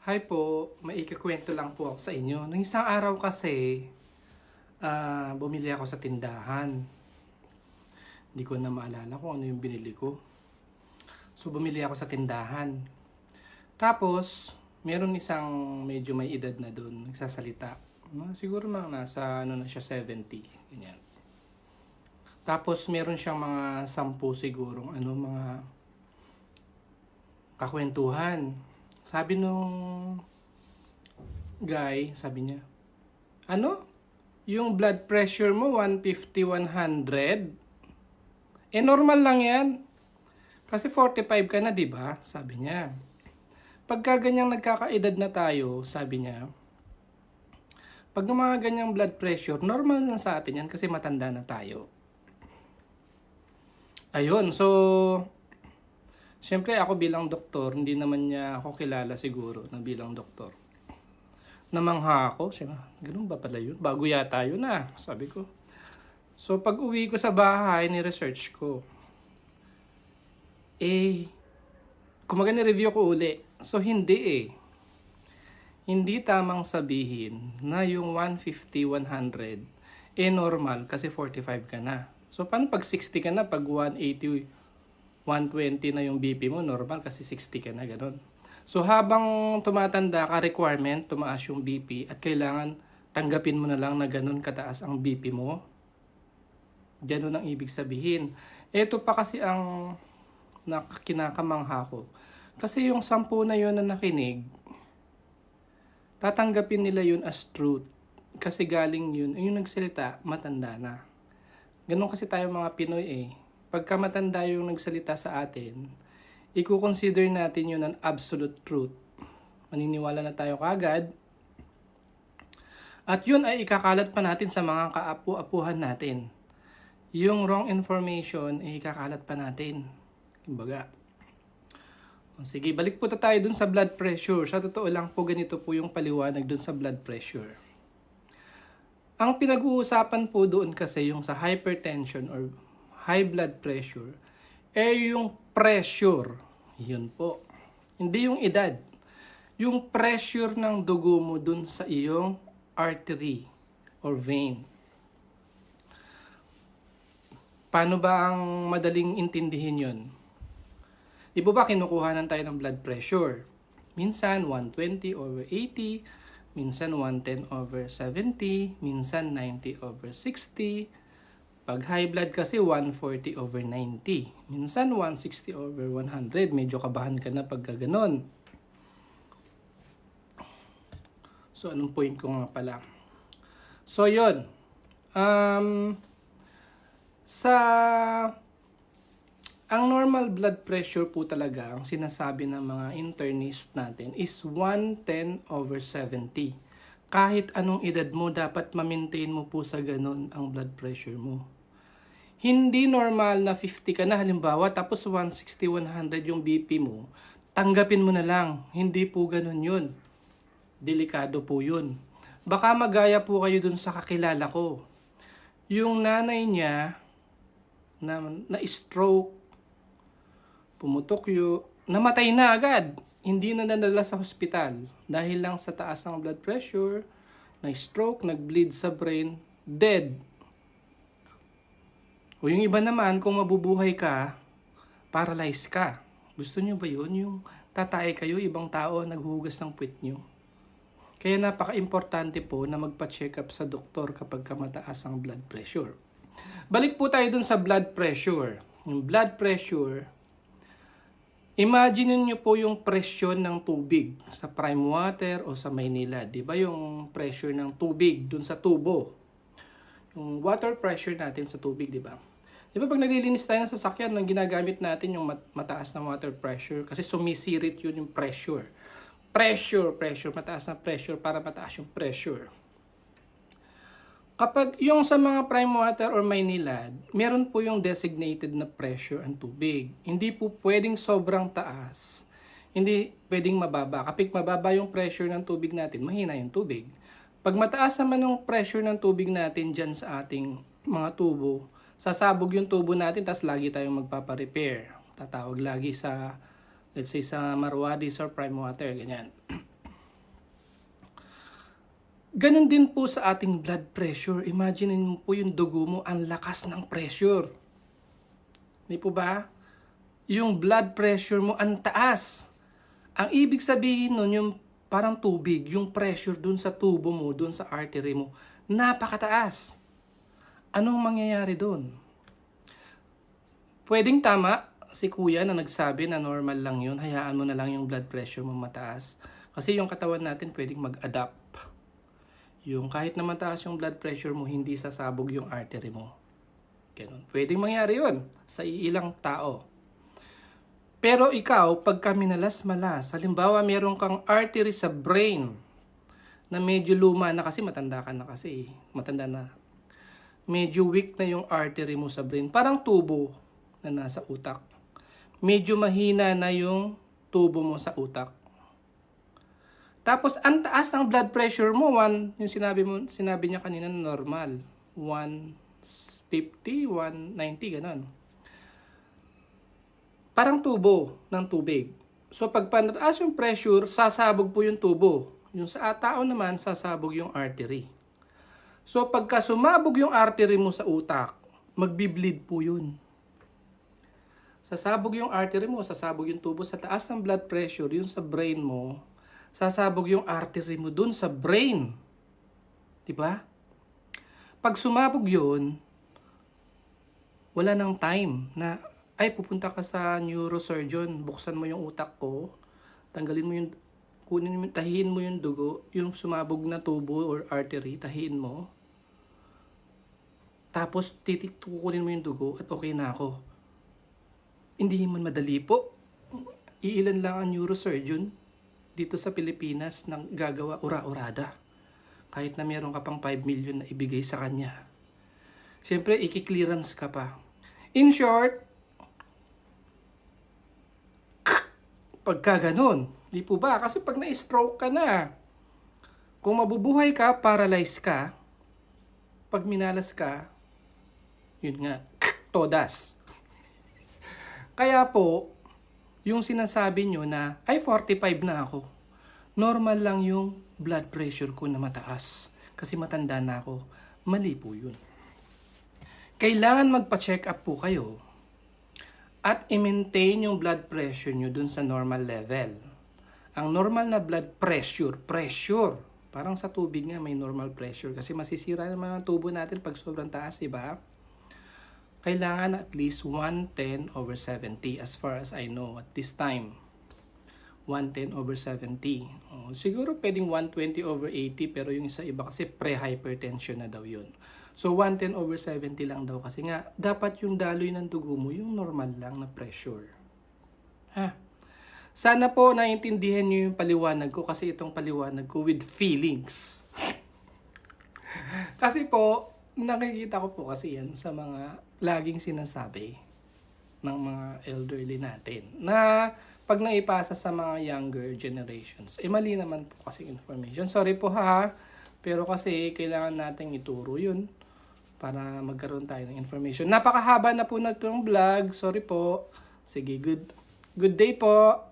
Hi po, may ikukuwento lang po ako sa inyo. Nung isang araw kasi, bumili ako sa tindahan. Hindi ko na maalala kung ano yung binili ko. So, bumili ako sa tindahan. Tapos, meron isang medyo may edad na doon, nagsasalita. Siguro mga nasa ano na siya, 70. Ganyan. Tapos, meron siyang mga 10 sigurong mga kakwentuhan. Sabi nung guy, sabi niya, ano? Yung blood pressure mo 150, 100? Eh normal lang 'yan. Kasi 45 ka na, 'di ba? Sabi niya. Pagka ganyang nagkakaedad na tayo, sabi niya, pag mga ganyang blood pressure, normal na sa atin 'yan kasi matanda na tayo. Ayun, so syempre ako bilang doktor, hindi naman niya ako kilala siguro na bilang doktor. Namangha ako, siya, ganun ba pala yun? Bago yata yun sabi ko. So pag uwi ko sa bahay, ni-research ko. Kumaga ni-review ko uli. So hindi. Hindi tamang sabihin na yung 150, 100 normal kasi 45 ka na. So paano pag 60 ka na, pag 180, 120 na yung BP mo, normal kasi 60 ka na, ganun. So habang tumatanda ka, requirement, tumaas yung BP at kailangan tanggapin mo na lang na ganun kataas ang BP mo. Ganun ang ibig sabihin. Ito pa kasi ang kinakamangha ko. Kasi yung 10 na yun na nakinig, tatanggapin nila yun as truth. Kasi galing yun, yung nagsalita, matanda na. Ganun kasi tayo mga Pinoy Pagka matanda yung nagsalita sa atin, i-consider natin yun ang absolute truth. Maniniwala na tayo kagad. At yun ay ikakalat pa natin sa mga kaapu-apuhan natin. Yung wrong information ay ikakalat pa natin. Kumbaga. Sige, balik po tayo dun sa blood pressure. Sa totoo lang po, ganito po yung paliwanag dun sa blood pressure. Ang pinag-uusapan po doon kasi yung sa hypertension or high blood pressure, yung pressure. Yun po. Hindi yung edad. Yung pressure ng dugo mo dun sa iyong artery or vein. Paano ba ang madaling intindihin yun? Di ba kinukuhanan tayo ng blood pressure? Minsan 120 over 80, minsan 110 over 70, minsan 90 over 60. Pag high blood kasi 140 over 90. Minsan 160 over 100. Medyo kabahan ka na pag gano'n. So, anong point ko nga pala? So, yun. Ang normal blood pressure po talaga, ang sinasabi ng mga internist natin is 110 over 70. Kahit anong edad mo, dapat ma-maintain mo po sa ganun ang blood pressure mo. Hindi normal na 50 ka na halimbawa, tapos 160, 100 yung BP mo, tanggapin mo na lang. Hindi po ganun yun. Delikado po yun. Baka magaya po kayo dun sa kakilala ko. Yung nanay niya, na stroke, pumutok namatay na agad. Hindi na nadala sa hospital. Dahil lang sa taas ng blood pressure, na stroke, nag-bleed sa brain, dead. O yung iba naman, kung mabubuhay ka, paralyzed ka. Gusto nyo ba yun? Yung tatay kayo, ibang tao, naghuhugas ng puwet nyo. Kaya napaka-importante po na magpa-check up sa doktor kapag mataas ang blood pressure. Balik po tayo dun sa blood pressure. Yung blood pressure, imagine nyo po yung presyon ng tubig sa prime water o sa Maynila. Diba yung pressure ng tubig dun sa tubo? Yung water pressure natin sa tubig, di ba? Di ba pag naglilinis tayo ng sasakyan, nang ginagamit natin yung mataas na water pressure kasi sumisirit yun yung pressure. Pressure, mataas na pressure para mataas yung pressure. Kapag yung sa mga prime water or Maynilad, meron po yung designated na pressure ang tubig. Hindi po pwedeng sobrang taas. Hindi pwedeng mababa. Kapag mababa yung pressure ng tubig natin, mahina yung tubig. Pag mataas naman yung pressure ng tubig natin dyan sa ating mga tubo, sasabog yung tubo natin, tas lagi tayong magpaparepair. Tatawag lagi sa, let's say, sa Marwadis or prime water, ganyan. Ganon din po sa ating blood pressure. Imagine mo po yung dugo mo, ang lakas ng pressure. Di po ba? Yung blood pressure mo, ang taas. Ang ibig sabihin nun, yung parang tubig, yung pressure dun sa tubo mo, dun sa artery mo, napakataas. Anong mangyayari dun? Pwedeng tama si kuya na nagsabi na normal lang yun, hayaan mo na lang yung blood pressure mo mataas. Kasi yung katawan natin pwedeng mag-adapt. Yung kahit na mataas yung blood pressure mo, hindi sasabog yung artery mo. Ganun. Pwedeng mangyari yun sa ilang tao. Pero ikaw, pagka minalas-malas, halimbawa meron kang artery sa brain na medyo luma na kasi, matanda ka na kasi, matanda na. Medyo weak na yung artery mo sa brain. Parang tubo na nasa utak. Medyo mahina na yung tubo mo sa utak. Tapos, ang taas ng blood pressure mo, yung sinabi niya kanina normal. 150, 190, ganun. Parang tubo ng tubig. So, pag pataas yung pressure, sasabog po yung tubo. Yung sa tao naman, sasabog yung artery. So, pagka sumabog yung artery mo sa utak, magbi-bleed po yun. Sasabog yung artery mo, sasabog yung tubo. Sa taas ng blood pressure, yung sa brain mo, sasabog yung artery mo dun sa brain. Diba? Pag sumabog yun, wala nang time na, ay, pupunta ka sa neurosurgeon, buksan mo yung utak ko, tanggalin mo yung, tahiin mo yung dugo, yung sumabog na tubo or artery, tahiin mo. Tapos, kukunin mo yung dugo at okay na ako. Hindi man madali po. Iilan lang ang neurosurgeon dito sa Pilipinas nang gagawa ura-urada. Kahit na meron ka pang 5 million na ibigay sa kanya. Siyempre, iki-clearance ka pa. In short, pagka ganun, di po ba? Kasi pag na-stroke ka na, kung mabubuhay ka, paralyze ka, pag minalas ka, yun nga, todas. Kaya po, yung sinasabi nyo na, ay 45 na ako, normal lang yung blood pressure ko na mataas. Kasi matanda na ako. Mali po yun. Kailangan magpa-check up po kayo at i-maintain yung blood pressure nyo dun sa normal level. Ang normal na blood pressure, parang sa tubig nga may normal pressure kasi masisira yung mga tubo natin pag sobrang taas, diba? Kailangan at least 110/70 as far as I know at this time. 110/70. Siguro pwedeng 120/80 pero yung isa iba kasi pre-hypertension na daw yun. So 110/70 lang daw kasi nga dapat yung daloy ng dugo mo yung normal lang na pressure. Sana po naiintindihan nyo yung paliwanag ko kasi itong paliwanag ko with feelings. Kasi po, nakikita ko po kasi yan sa mga laging sinasabi ng mga elderly natin na pag naipasa sa mga younger generations, mali naman po kasi information. Sorry po ha, pero kasi kailangan natin ituro yun para magkaroon tayo ng information. Napakahaba na po na itong vlog. Sorry po. Sige, good day po.